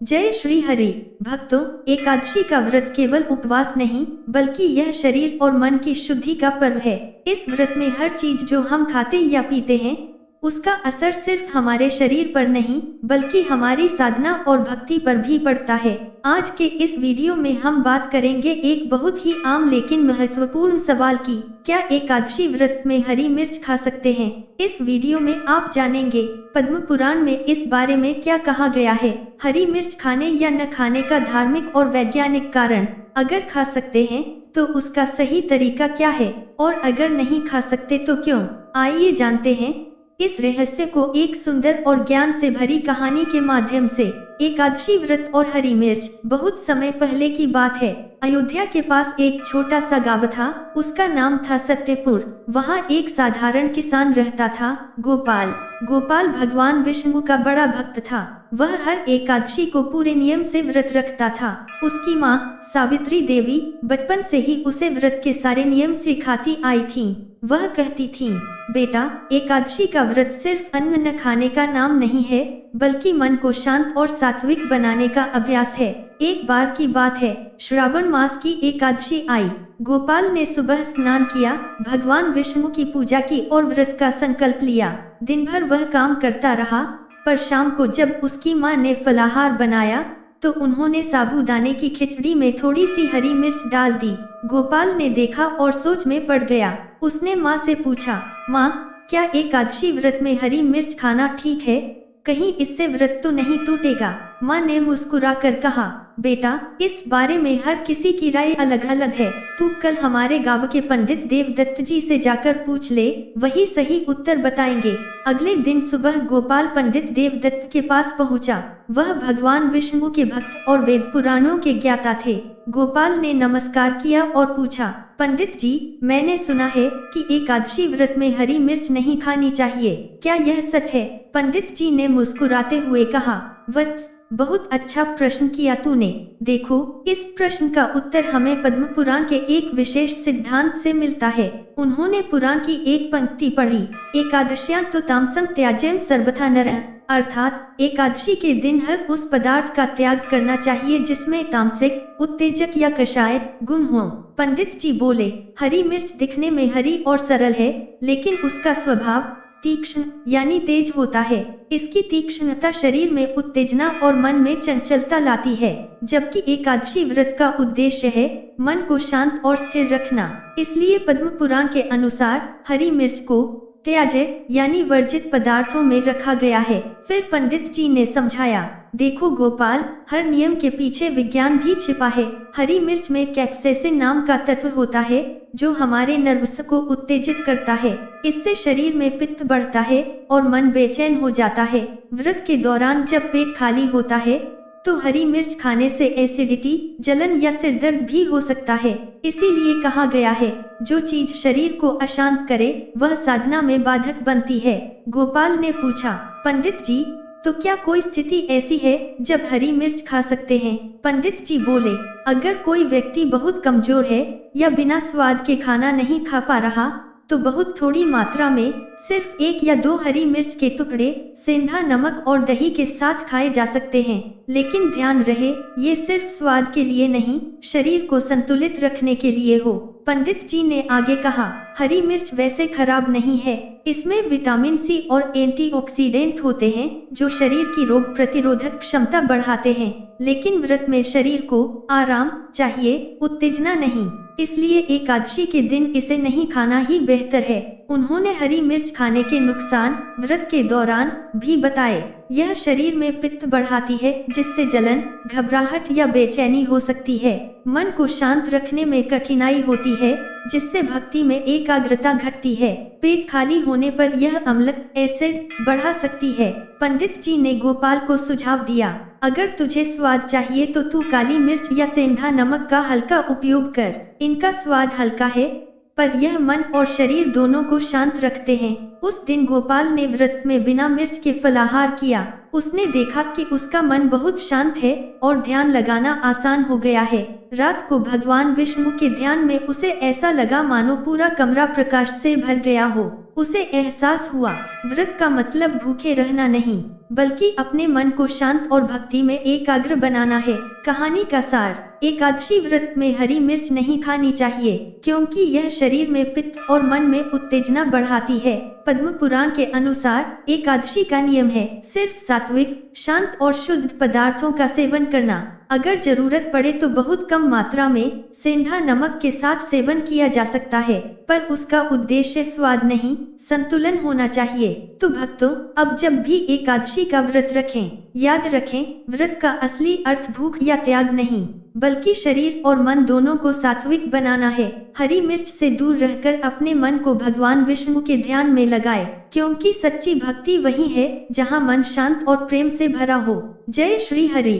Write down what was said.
जय श्री हरि। भक्तों, एकादशी का व्रत केवल उपवास नहीं बल्कि यह शरीर और मन की शुद्धि का पर्व है। इस व्रत में हर चीज जो हम खाते या पीते हैं उसका असर सिर्फ हमारे शरीर पर नहीं बल्कि हमारी साधना और भक्ति पर भी पड़ता है। आज के इस वीडियो में हम बात करेंगे एक बहुत ही आम लेकिन महत्वपूर्ण सवाल की, क्या एकादशी व्रत में हरी मिर्च खा सकते हैं? इस वीडियो में आप जानेंगे पद्म पुराण में इस बारे में क्या कहा गया है, हरी मिर्च खाने या न खाने का धार्मिक और वैज्ञानिक कारण, अगर खा सकते हैं तो उसका सही तरीका क्या है और अगर नहीं खा सकते तो क्यों। आइए जानते हैं इस रहस्य को एक सुंदर और ज्ञान से भरी कहानी के माध्यम से। एकादशी व्रत और हरी मिर्च। बहुत समय पहले की बात है। अयोध्या के पास एक छोटा सा गांव था, उसका नाम था सत्यपुर। वहाँ एक साधारण किसान रहता था, गोपाल। गोपाल भगवान विष्णु का बड़ा भक्त था। वह हर एकादशी को पूरे नियम से व्रत रखता था। उसकी माँ सावित्री देवी बचपन से ही उसे व्रत के सारे नियम सिखाती आई थी। वह कहती थी, बेटा, एकादशी का व्रत सिर्फ अन्न न खाने का नाम नहीं है बल्कि मन को शांत और सात्विक बनाने का अभ्यास है। एक बार की बात है, श्रावण मास की एकादशी आई। गोपाल ने सुबह स्नान किया, भगवान विष्णु की पूजा की और व्रत का संकल्प लिया। दिन भर वह काम करता रहा, पर शाम को जब उसकी माँ ने फलाहार बनाया तो उन्होंने साबूदाने की खिचड़ी में थोड़ी सी हरी मिर्च डाल दी। गोपाल ने देखा और सोच में पड़ गया। उसने माँ से पूछा, माँ, क्या एकादशी व्रत में हरी मिर्च खाना ठीक है? कहीं इससे व्रत तो नहीं टूटेगा? माँ ने मुस्कुराकर कहा, बेटा, इस बारे में हर किसी की राय अलग अलग है। तू कल हमारे गांव के पंडित देवदत्त जी से जाकर पूछ ले, वही सही उत्तर बताएंगे। अगले दिन सुबह गोपाल पंडित देवदत्त के पास पहुंचा। वह भगवान विष्णु के भक्त और वेद पुराणों के ज्ञाता थे। गोपाल ने नमस्कार किया और पूछा, पंडित जी, मैंने सुना है कि एकादशी व्रत में हरी मिर्च नहीं खानी चाहिए, क्या यह सच है? पंडित जी ने मुस्कुराते हुए कहा, वत्स, बहुत अच्छा प्रश्न किया तूने। देखो, इस प्रश्न का उत्तर हमें पद्म पुराण के एक विशेष सिद्धांत से मिलता है। उन्होंने पुराण की एक पंक्ति पढ़ी, एकादश्यां तो तामसं त्याज्यं सर्वथा नरः, अर्थात एकादशी के दिन हर उस पदार्थ का त्याग करना चाहिए जिसमें तामसिक, उत्तेजक या कषाय गुण हो। पंडित जी बोले, हरी मिर्च दिखने में हरी और सरल है, लेकिन उसका स्वभाव तीक्ष्ण यानी तेज होता है। इसकी तीक्ष्णता शरीर में उत्तेजना और मन में चंचलता लाती है, जबकि एकादशी व्रत का उद्देश्य है मन को शांत और स्थिर रखना। इसलिए पद्म पुराण के अनुसार हरी मिर्च को त्याज्य यानी वर्जित पदार्थों में रखा गया है। फिर पंडित जी ने समझाया, देखो गोपाल, हर नियम के पीछे विज्ञान भी छिपा है। हरी मिर्च में कैप्सेसिन नाम का तत्व होता है जो हमारे नर्व्स को उत्तेजित करता है। इससे शरीर में पित्त बढ़ता है और मन बेचैन हो जाता है। व्रत के दौरान जब पेट खाली होता है तो हरी मिर्च खाने से एसिडिटी, जलन या सिर दर्द भी हो सकता है। इसीलिए कहा गया है, जो चीज शरीर को अशांत करे वह साधना में बाधक बनती है। गोपाल ने पूछा, पंडित जी, तो क्या कोई स्थिति ऐसी है जब हरी मिर्च खा सकते हैं? पंडित जी बोले, अगर कोई व्यक्ति बहुत कमजोर है या बिना स्वाद के खाना नहीं खा पा रहा तो बहुत थोड़ी मात्रा में सिर्फ 1 या 2 हरी मिर्च के टुकड़े सेंधा नमक और दही के साथ खाए जा सकते हैं। लेकिन ध्यान रहे, ये सिर्फ स्वाद के लिए नहीं, शरीर को संतुलित रखने के लिए हो। पंडित जी ने आगे कहा, हरी मिर्च वैसे खराब नहीं है, इसमें विटामिन सी और एंटीऑक्सीडेंट होते हैं जो शरीर की रोग प्रतिरोधक क्षमता बढ़ाते हैं। लेकिन व्रत में शरीर को आराम चाहिए, उत्तेजना नहीं। इसलिए एकादशी के दिन इसे नहीं खाना ही बेहतर है। उन्होंने हरी मिर्च खाने के नुकसान व्रत के दौरान भी बताए। यह शरीर में पित्त बढ़ाती है जिससे जलन, घबराहट या बेचैनी हो सकती है। मन को शांत रखने में कठिनाई होती है जिससे भक्ति में एकाग्रता घटती है। पेट खाली होने पर यह अम्ल एसिड बढ़ा सकती है। पंडित जी ने गोपाल को सुझाव दिया, अगर तुझे स्वाद चाहिए तो तू काली मिर्च या सेंधा नमक का हल्का उपयोग कर। इनका स्वाद हल्का है पर यह मन और शरीर दोनों को शांत रखते हैं। उस दिन गोपाल ने व्रत में बिना मिर्च के फलाहार किया। उसने देखा कि उसका मन बहुत शांत है और ध्यान लगाना आसान हो गया है। रात को भगवान विष्णु के ध्यान में उसे ऐसा लगा मानो पूरा कमरा प्रकाश से भर गया हो। उसे एहसास हुआ व्रत का मतलब भूखे रहना नहीं, बल्कि अपने मन को शांत और भक्ति में एकाग्र बनाना है। कहानी का सार, एकादशी व्रत में हरी मिर्च नहीं खानी चाहिए, क्योंकि यह शरीर में पित्त और मन में उत्तेजना बढ़ाती है। पद्म पुराण के अनुसार एकादशी का नियम है सिर्फ सात्विक, शांत और शुद्ध पदार्थों का सेवन करना। अगर जरूरत पड़े तो बहुत कम मात्रा में सेंधा नमक के साथ सेवन किया जा सकता है, पर उसका उद्देश्य स्वाद नहीं, संतुलन होना चाहिए। तो भक्तों, अब जब भी एकादशी का व्रत रखें, याद रखें व्रत का असली अर्थ भूख या त्याग नहीं, बल्कि शरीर और मन दोनों को सात्विक बनाना है। हरी मिर्च से दूर रहकर अपने मन को भगवान विष्णु के ध्यान में लगाए, क्योंकि सच्ची भक्ति वही है जहाँ मन शांत और प्रेम से भरा हो। जय श्री हरि।